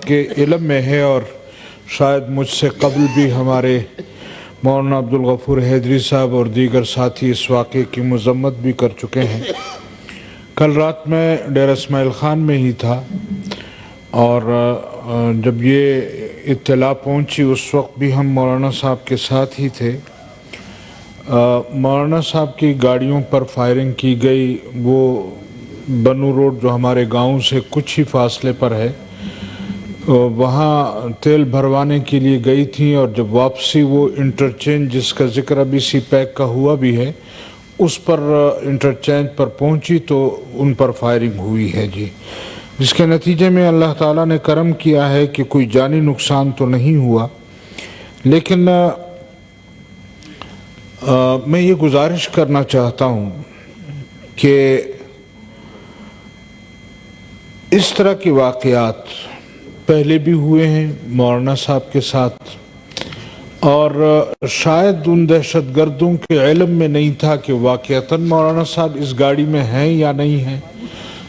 کے علم میں ہے اور شاید مجھ سے قبل بھی ہمارے مولانا عبدالغفور حیدری صاحب اور دیگر ساتھی اس واقعے کی مذمت بھی کر چکے ہیں۔ کل رات میں ڈیرہ اسماعیل خان میں ہی تھا اور جب یہ اطلاع پہنچی اس وقت بھی ہم مولانا صاحب کے ساتھ ہی تھے۔ مولانا صاحب کی گاڑیوں پر فائرنگ کی گئی، وہ بنو روڈ جو ہمارے گاؤں سے کچھ ہی فاصلے پر ہے، وہاں تیل بھروانے کے لیے گئی تھیں اور جب واپسی وہ انٹرچینج جس کا ذکر ابھی سی پیک کا ہوا بھی ہے اس پر انٹرچینج پر پہنچی تو ان پر فائرنگ ہوئی ہے جی، جس کے نتیجے میں اللہ تعالیٰ نے کرم کیا ہے کہ کوئی جانی نقصان تو نہیں ہوا۔ لیکن میں یہ گزارش کرنا چاہتا ہوں کہ اس طرح کے واقعات پہلے بھی ہوئے ہیں مولانا صاحب کے ساتھ، اور شاید ان دہشت گردوں کے علم میں نہیں تھا کہ واقعتاً مولانا صاحب اس گاڑی میں ہیں یا نہیں ہیں۔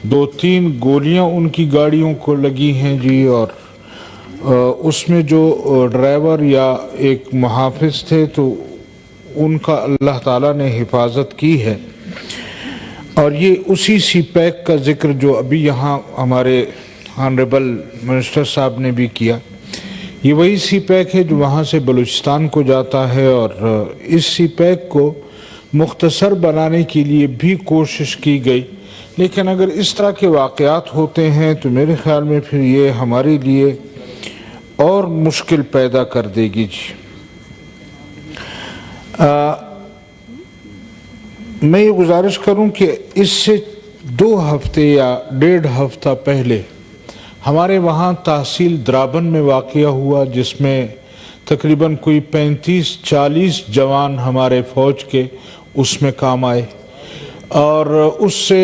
2-3 گولیاں ان کی گاڑیوں کو لگی ہیں جی، اور اس میں جو ڈرائیور یا ایک محافظ تھے تو ان کا اللہ تعالیٰ نے حفاظت کی ہے۔ اور یہ اسی سی پیک کا ذکر جو ابھی یہاں ہمارے آنریبل منسٹر صاحب نے بھی کیا، یہ وہی سی پیک ہے جو وہاں سے بلوچستان کو جاتا ہے، اور اس سی پیک کو مختصر بنانے کے لیے بھی کوشش کی گئی، لیکن اگر اس طرح کے واقعات ہوتے ہیں تو میرے خیال میں پھر یہ ہمارے لیے اور مشکل پیدا کر دے گی جی۔ میں یہ گزارش کروں کہ اس سے 2 ہفتے یا 1.5 ہفتہ پہلے ہمارے وہاں تحصیل درابن میں واقعہ ہوا، جس میں تقریباً کوئی 35-40 جوان ہمارے فوج کے اس میں کام آئے، اور اس سے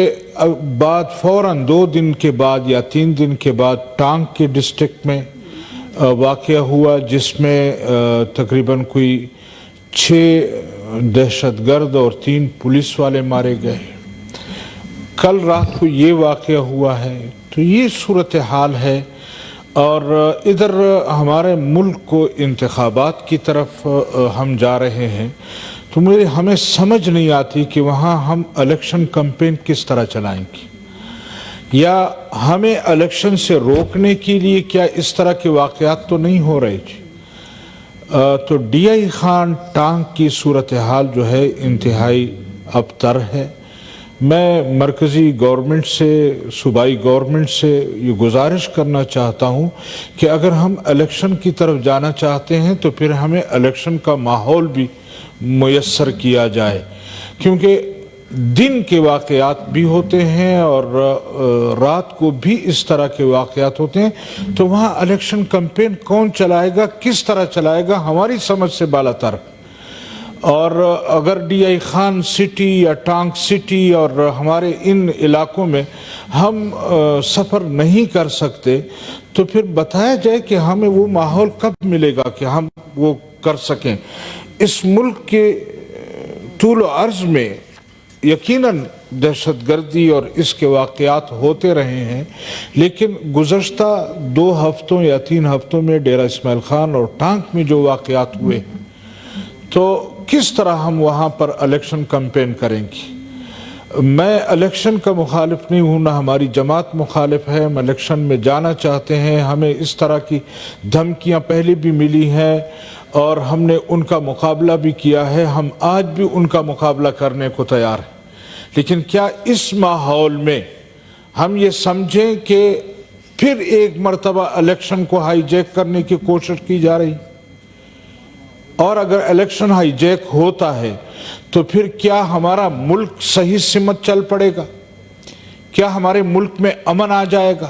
بعد فوراً 2 دن کے بعد یا 3 دن کے بعد ٹانک کے ڈسٹرکٹ میں واقعہ ہوا، جس میں تقریباً کوئی 6 دہشت گرد اور 3 پولیس والے مارے گئے۔ کل رات کو یہ واقعہ ہوا ہے، تو یہ صورتحال ہے، اور ادھر ہمارے ملک کو انتخابات کی طرف ہم جا رہے ہیں، تو ہمیں سمجھ نہیں آتی کہ وہاں ہم الیکشن کمپین کس طرح چلائیں گے، یا ہمیں الیکشن سے روکنے کے لیے کیا اس طرح کے واقعات تو نہیں ہو رہے جی۔ تو ڈی آئی خان ٹانک کی صورتحال جو ہے انتہائی ابتر ہے۔ میں مرکزی گورنمنٹ سے، صوبائی گورنمنٹ سے یہ گزارش کرنا چاہتا ہوں کہ اگر ہم الیکشن کی طرف جانا چاہتے ہیں تو پھر ہمیں الیکشن کا ماحول بھی میسر کیا جائے، کیونکہ دن کے واقعات بھی ہوتے ہیں اور رات کو بھی اس طرح کے واقعات ہوتے ہیں، تو وہاں الیکشن کمپین کون چلائے گا، کس طرح چلائے گا، ہماری سمجھ سے بالاتر۔ اور اگر ڈی آئی خان سٹی یا ٹانک سٹی اور ہمارے ان علاقوں میں ہم سفر نہیں کر سکتے تو پھر بتایا جائے کہ ہمیں وہ ماحول کب ملے گا کہ ہم وہ کر سکیں۔ اس ملک کے طول و عرض میں یقیناً دہشت گردی اور اس کے واقعات ہوتے رہے ہیں، لیکن گزشتہ 2 ہفتوں یا 3 ہفتوں میں ڈیرہ اسماعیل خان اور ٹانک میں جو واقعات ہوئے، تو کس طرح ہم وہاں پر الیکشن کمپین کریں گے۔ میں الیکشن کا مخالف نہیں ہوں، نہ ہماری جماعت مخالف ہے، ہم الیکشن میں جانا چاہتے ہیں، ہمیں اس طرح کی دھمکیاں پہلے بھی ملی ہیں اور ہم نے ان کا مقابلہ بھی کیا ہے، ہم آج بھی ان کا مقابلہ کرنے کو تیار ہیں، لیکن کیا اس ماحول میں ہم یہ سمجھیں کہ پھر ایک مرتبہ الیکشن کو ہائی جیک کرنے کی کوشش کی جا رہی؟ اور اگر الیکشن ہائی جیک ہوتا ہے تو پھر کیا ہمارا ملک صحیح سمت چل پڑے گا؟ کیا ہمارے ملک میں امن آ جائے گا؟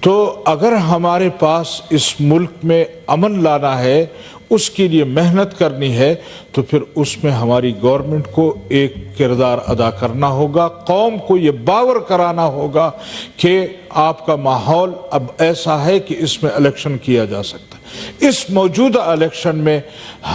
تو اگر ہمارے پاس اس ملک میں امن لانا ہے، اس کے لیے محنت کرنی ہے، تو پھر اس میں ہماری گورنمنٹ کو ایک کردار ادا کرنا ہوگا، قوم کو یہ باور کرانا ہوگا کہ آپ کا ماحول اب ایسا ہے کہ اس میں الیکشن کیا جا سکتا ہے۔ اس موجودہ الیکشن میں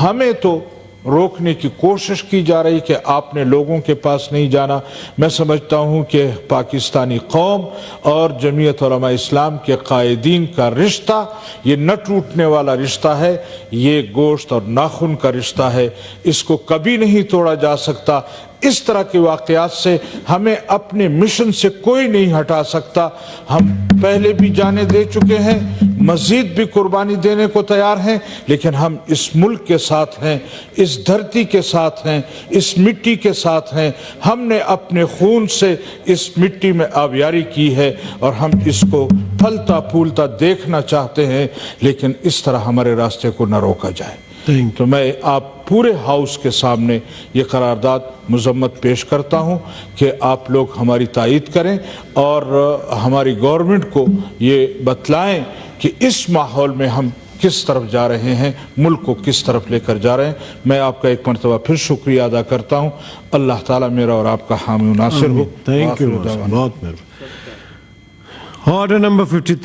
ہمیں تو روکنے کی کوشش کی جا رہی کہ آپ نے لوگوں کے پاس نہیں جانا. میں سمجھتا ہوں کہ پاکستانی قوم اور جمعیت علماء اسلام کے قائدین کا رشتہ یہ نہ ٹوٹنے والا رشتہ ہے, یہ گوشت اور ناخن کا رشتہ ہے, اس کو کبھی نہیں توڑا جا سکتا. اس طرح کے واقعات سے ہمیں اپنے مشن سے کوئی نہیں ہٹا سکتا. ہم پہلے بھی جانے دے چکے ہیں, مزید بھی قربانی دینے کو تیار ہیں, لیکن ہم اس ملک کے ساتھ ہیں, اس دھرتی کے ساتھ ہیں, اس مٹی کے ساتھ ہیں. ہم نے اپنے خون سے اس مٹی میں آبیاری کی ہے اور ہم اس کو پھلتا پھولتا دیکھنا چاہتے ہیں, لیکن اس طرح ہمارے راستے کو نہ روکا جائے. تو میں آپ پورے ہاؤس کے سامنے یہ قرارداد مذمت پیش کرتا ہوں کہ آپ لوگ ہماری تائید کریں اور ہماری گورنمنٹ کو یہ بتلائیں کہ اس ماحول میں ہم کس طرف جا رہے ہیں, ملک کو کس طرف لے کر جا رہے ہیں. میں آپ کا ایک مرتبہ پھر شکریہ ادا کرتا ہوں. اللہ تعالیٰ میرا اور آپ کا حامی و ناصر ہو. تھینک یو, بہت مہربانی. Order number 53.